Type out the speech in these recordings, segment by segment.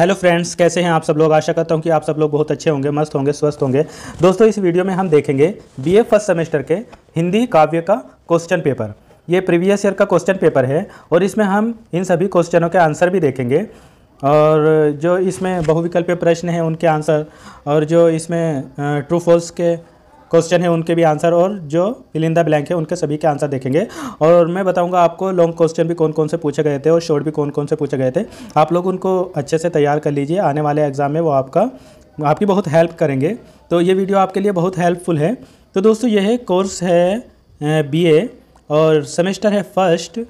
Hello friends, कैसे हैं आप सब लोग। आशा करता हूं कि आप सब लोग बहुत अच्छे होंगे, मस्त होंगे, स्वस्थ होंगे। दोस्तों, इस वीडियो में हम देखेंगे बीए फर्स्ट सेमेस्टर के हिंदी काव्य का क्वेश्चन पेपर। ये प्रीवियस ईयर का क्वेश्चन पेपर है और इसमें हम इन सभी क्वेश्चनों के आंसर भी देखेंगे और जो इसमें बहुविकल्पीय प्रश्न हैं उनके आंसर, और जो इसमें ट्रू फॉल्स के क्वेश्चन है उनके भी आंसर, और जो फिल इन द ब्लैंक है उनके सभी के आंसर देखेंगे। और मैं बताऊंगा आपको लॉन्ग क्वेश्चन भी कौन कौन से पूछे गए थे और शॉर्ट भी कौन कौन से पूछे गए थे। आप लोग उनको अच्छे से तैयार कर लीजिए, आने वाले एग्जाम में वो आपकी बहुत हेल्प करेंगे। तो ये वीडियो आपके लिए बहुत हेल्पफुल है। तो दोस्तों, यह कोर्स है बीए और सेमेस्टर है फर्स्ट,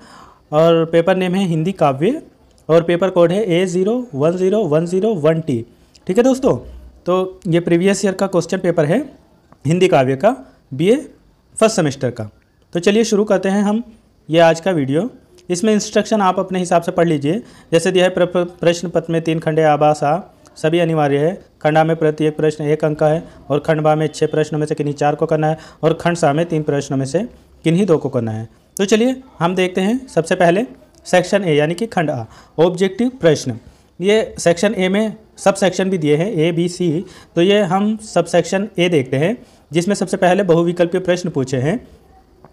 और पेपर नेम है हिंदी काव्य, और पेपर कोड है A010101T। ठीक है दोस्तों, तो ये प्रीवियस ईयर का क्वेश्चन पेपर है हिंदी काव्य का, बीए फर्स्ट सेमेस्टर का। तो चलिए शुरू करते हैं हम ये आज का वीडियो। इसमें इंस्ट्रक्शन आप अपने हिसाब से पढ़ लीजिए। जैसे दिया है प्रश्न पत्र में 3 खंडे आभास आ सभी अनिवार्य है। खंड आ में प्रत्येक प्रश्न 1 अंक का है, और खंड बा में 6 प्रश्नों में से किन्हीं 4 को करना है, और खंड सा में 3 प्रश्नों में से किन्हीं 2 को करना है। तो चलिए हम देखते हैं सबसे पहले सेक्शन ए यानी कि खंड आ, ऑब्जेक्टिव प्रश्न। ये सेक्शन ए में सब सेक्शन भी दिए हैं A, B, C। तो ये हम सब सेक्शन ए देखते हैं, जिसमें सबसे पहले बहुविकल्पीय प्रश्न पूछे हैं।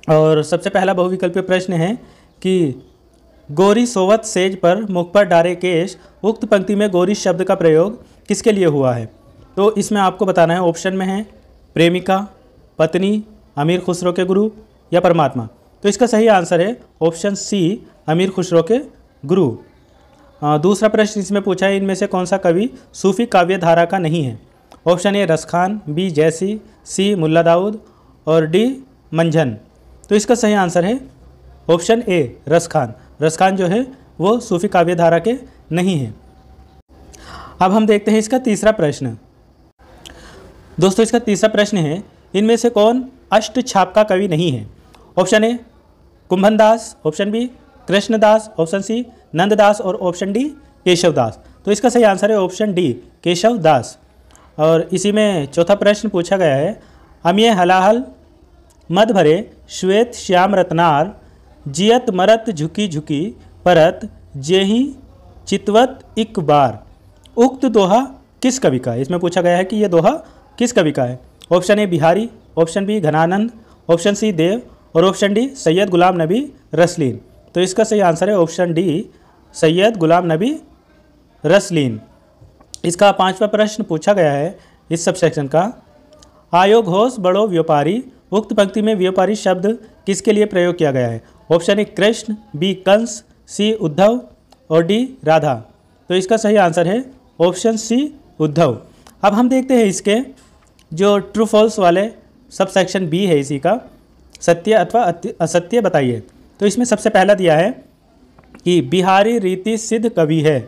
और सबसे पहला बहुविकल्पीय प्रश्न है कि गोरी सोवत सेज पर मुख पर डारे केश, उक्त पंक्ति में गोरी शब्द का प्रयोग किसके लिए हुआ है। तो इसमें आपको बताना है, ऑप्शन में है प्रेमिका, पत्नी, अमीर खुसरो के गुरु या परमात्मा। तो इसका सही आंसर है ऑप्शन सी, अमीर खुसरो के गुरु। दूसरा प्रश्न इसमें पूछा है, इनमें से कौन सा कवि सूफी काव्य धारा का नहीं है। ऑप्शन ए रसखान, बी जैसी, सी मुल्ला दाऊद और डी मंझन। तो इसका सही आंसर है ऑप्शन ए रसखान। रसखान जो है वो सूफी काव्य धारा के नहीं है। अब हम देखते हैं इसका तीसरा प्रश्न। दोस्तों, इसका तीसरा प्रश्न है, इनमें से कौन अष्टछाप का कवि नहीं है। Option A Kumbhandas, option B Krishnadas, option C Nanddas और ऑप्शन डी केशवदास। तो इसका सही आंसर है ऑप्शन डी केशवदास। और इसी में चौथा प्रश्न पूछा गया है, अमिय हलाहल मद भरे श्वेत श्याम रत्नार, जियत मरत झुकी झुकी परत, जेही चितवत इक बार। उक्त दोहा किस कवि का है। इसमें पूछा गया है कि यह दोहा किस कवि का है। Option A Bihari, option B Ghananand, option C Dev और ऑप्शन डी सैयद गुलाम नबी रसलीन। तो इसका सही आंसर है ऑप्शन डी सैयद गुलाम नबी रसलीन। इसका पांचवा प्रश्न पूछा गया है इस सब सेक्शन का, आयोग होश बड़ो व्यापारी, उक्त पंक्ति में व्यापारी शब्द किसके लिए प्रयोग किया गया है। Option A Krishna, B Kans, C Uddhav और डी राधा। तो इसका सही आंसर है ऑप्शन सी उद्धव। अब हम देखते हैं इसके जो ट्रू फॉल्स वाले सब सेक्शन बी है, इसी का सत्य अथवा असत्य बताइए। तो इसमें सबसे पहला दिया है कि बिहारी रीति सिद्ध कवि है।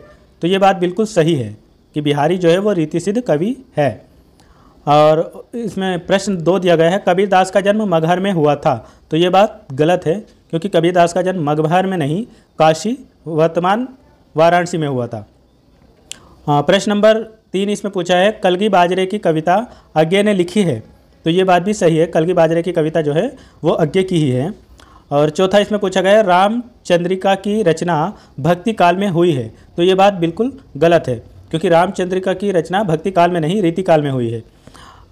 तो ये बात बिल्कुल सही है कि बिहारी जो है वो रीति सिद्ध कवि है। और इसमें प्रश्न 2 दिया गया है, कबीरदास का जन्म मगहर में हुआ था। तो ये बात गलत है, क्योंकि कबीरदास का जन्म मगहर में नहीं, काशी वर्तमान वाराणसी में हुआ था। प्रश्न नंबर 3 इसमें पूछा है, कलगी बाजरे की कविता अज्ञे ने लिखी है। तो ये बात भी सही है, कलगी बाजरे की कविता जो है वो अज्ञे की ही है। और चौथा इसमें पूछा गया है, रामचंद्रिका की रचना भक्ति काल में हुई है। तो ये बात बिल्कुल गलत है, क्योंकि रामचंद्रिका की रचना भक्ति काल में नहीं, रीति काल में हुई है।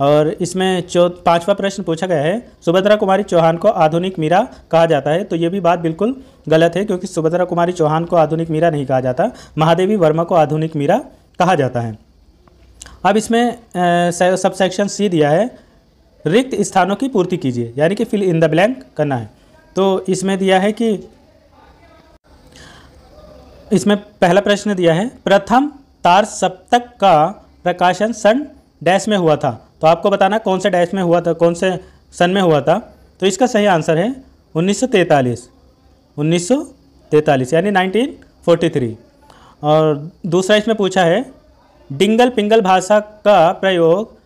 और इसमें पांचवा प्रश्न पूछा गया है, सुभद्रा कुमारी चौहान को आधुनिक मीरा कहा जाता है। तो ये भी बात बिल्कुल गलत है, क्योंकि सुभद्रा कुमारी चौहान को आधुनिक मीरा नहीं कहा जाता, महादेवी वर्मा को आधुनिक मीरा कहा जाता है। अब इसमें सब सेक्शन सी दिया है, रिक्त स्थानों की पूर्ति कीजिए, यानी कि फिल इन द ब्लैंक करना है। तो इसमें दिया है कि इसमें पहला प्रश्न दिया है, प्रथम तार सप्तक का प्रकाशन सन डैश में हुआ था। तो आपको बताना कौन से डैश में हुआ था, कौन से सन में हुआ था। तो इसका सही आंसर है 1943 यानी 1943। और दूसरा इसमें पूछा है, डिंगल पिंगल भाषा का प्रयोग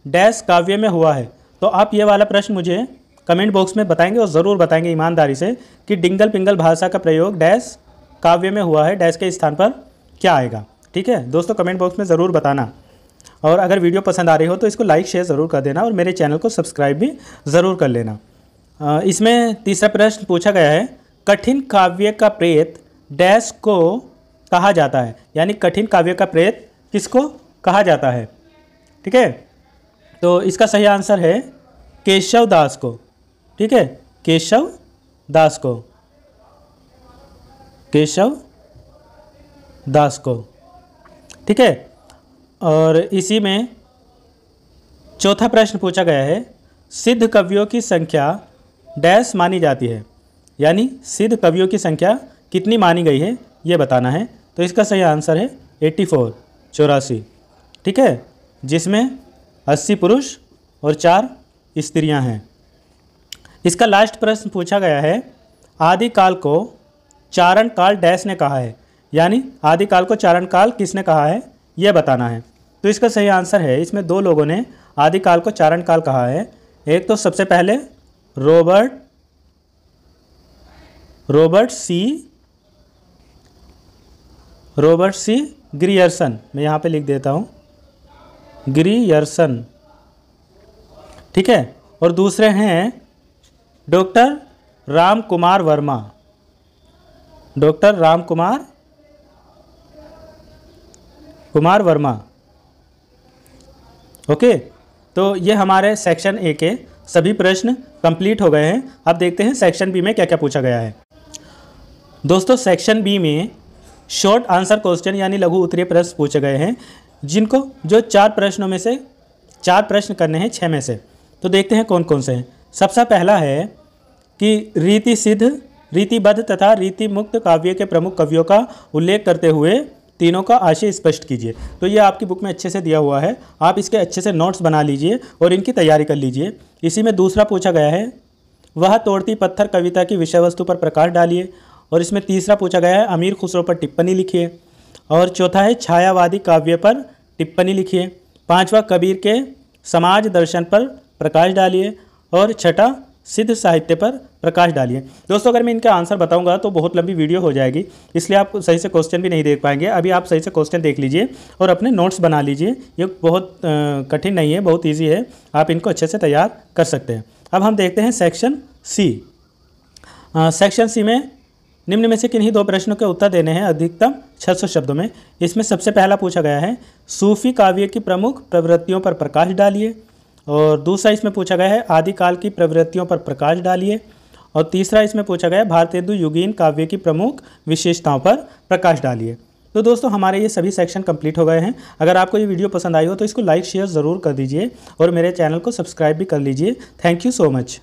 डैश काव्य में हुआ है। तो आप ये वाला प्रश्न मुझे कमेंट बॉक्स में बताएंगे, और ज़रूर बताएंगे ईमानदारी से कि डिंगल पिंगल भाषा का प्रयोग डैश काव्य में हुआ है, डैश के स्थान पर क्या आएगा। ठीक है दोस्तों, कमेंट बॉक्स में ज़रूर बताना। और अगर वीडियो पसंद आ रही हो तो इसको लाइक शेयर ज़रूर कर देना, और मेरे चैनल को सब्सक्राइब भी ज़रूर कर लेना। इसमें तीसरा प्रश्न पूछा गया है, कठिन काव्य का प्रेत डैश को कहा जाता है, यानी कठिन काव्य का प्रेत किसको कहा जाता है। ठीक है, तो इसका सही आंसर है केशव दास को। ठीक है, केशव दास को, केशव दास को। ठीक है, और इसी में चौथा प्रश्न पूछा गया है, सिद्ध कवियों की संख्या डैश मानी जाती है, यानी सिद्ध कवियों की संख्या कितनी मानी गई है ये बताना है। तो इसका सही आंसर है 84, 84। ठीक है, जिसमें 80 पुरुष और 4 स्त्रियां हैं। इसका लास्ट प्रश्न पूछा गया है, आदिकाल को चारण काल डैश ने कहा है, यानी आदिकाल को चारण काल किसने कहा है यह बताना है। तो इसका सही आंसर है, इसमें 2 लोगों ने आदिकाल को चारण काल कहा है। एक तो सबसे पहले रॉबर्ट सी ग्रियर्सन, मैं यहाँ पे लिख देता हूँ ग्रियर्सन। ठीक है, और दूसरे हैं doctor Ram Kumar Verma, doctor Ram Kumar Verma. Okay, तो ये हमारे सेक्शन ए के सभी प्रश्न कंप्लीट हो गए हैं। अब देखते हैं सेक्शन बी में क्या क्या पूछा गया है। दोस्तों, सेक्शन बी में शॉर्ट आंसर क्वेश्चन यानी लघु उत्तरीय प्रश्न पूछे गए हैं, जिनको जो 4 प्रश्नों में से 4 प्रश्न करने हैं 6 में से। तो देखते हैं कौन कौन से हैं। सबसे पहला है कि रीति सिद्ध, रीतिबद्ध तथा रीति मुक्त काव्य के प्रमुख कवियों का उल्लेख करते हुए तीनों का आशय स्पष्ट कीजिए। तो ये आपकी बुक में अच्छे से दिया हुआ है, आप इसके अच्छे से नोट्स बना लीजिए और इनकी तैयारी कर लीजिए। इसी में दूसरा पूछा गया है, वह तोड़ती पत्थर कविता की विषय वस्तु पर प्रकाश डालिए। और इसमें तीसरा पूछा गया है, अमीर खुसरो पर टिप्पणी लिखिए। और चौथा है, छायावादी काव्य पर टिप्पणी लिखिए। पांचवा, कबीर के समाज दर्शन पर प्रकाश डालिए। और छठा, सिद्ध साहित्य पर प्रकाश डालिए। दोस्तों, अगर मैं इनका आंसर बताऊंगा तो बहुत लंबी वीडियो हो जाएगी, इसलिए आप सही से क्वेश्चन भी नहीं देख पाएंगे। अभी आप सही से क्वेश्चन देख लीजिए और अपने नोट्स बना लीजिए। ये बहुत कठिन नहीं है, बहुत ईजी है, आप इनको अच्छे से तैयार कर सकते हैं। अब हम देखते हैं सेक्शन सी। सेक्शन सी में निम्न में से किन्हीं 2 प्रश्नों के उत्तर देने हैं अधिकतम 600 शब्दों में। इसमें सबसे पहला पूछा गया है, सूफी काव्य की प्रमुख प्रवृत्तियों पर प्रकाश डालिए। और दूसरा इसमें पूछा गया है, आदिकाल की प्रवृत्तियों पर प्रकाश डालिए। और तीसरा इसमें पूछा गया है, भारतेंदु युगीन काव्य की प्रमुख विशेषताओं पर प्रकाश डालिए। तो दोस्तों, हमारे ये सभी सेक्शन कंप्लीट हो गए हैं। अगर आपको ये वीडियो पसंद आई हो तो इसको लाइक शेयर ज़रूर कर दीजिए और मेरे चैनल को सब्सक्राइब भी कर लीजिए। Thank you so much.